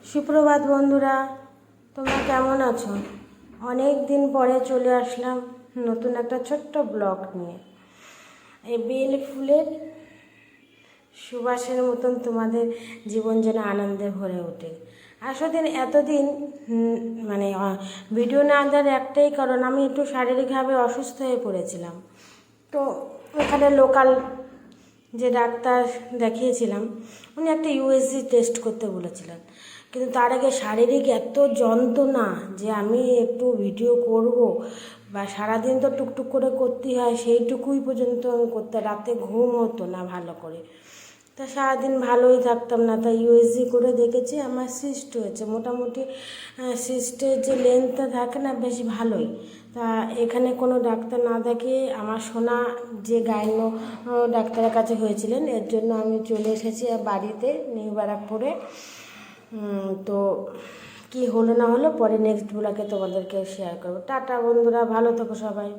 সুপ্রভাত বন্ধুরা, তোমরা কেমন আছো? অনেক দিন পরে চলে আসলাম নতুন একটা ছোট্ট ব্লগ নিয়ে। এই বেল ফুলের সুবাসের মতন তোমাদের জীবন যেন আনন্দে ভরে ওঠে। আসলে এতদিন ভিডিও না দেওয়ার একটাই কারণ, আমি একটু শারীরিকভাবে অসুস্থ হয়ে পড়েছিলাম। তো এখানে লোকাল যে ডাক্তার দেখিয়েছিলাম, উনি একটা ইউএসজি টেস্ট করতে বলেছিলেন। কিন্তু তার আগে শারীরিক এত যন্ত্রণা যে আমি একটু ভিডিও করব বা সারাদিন তো টুকটুক করে করতেই হয়, সেইটুকুই পর্যন্ত আমি করতে, রাতে ঘুম হতো না ভালো করে। তা সারাদিন ভালোই থাকতাম না, তাই ইউএসজি করে দেখেছি আমার সিস্ট হয়েছে। মোটামুটি সিস্টের যে লেন্থটা থাকে না, বেশ ভালোই। তা এখানে কোনো ডাক্তার না দেখে আমার শোনা যে গাইনো ডাক্তারের কাছে হয়েছিলেন, এর জন্য আমি চলে এসেছি বাড়িতে নিউ ব্যারাকপুরে। তো কি হলো না হলো পরে নেক্সট ব্লগে তোমাদেরকে শেয়ার করবো। টাটা বন্ধুরা, ভালো থেকো সবাই।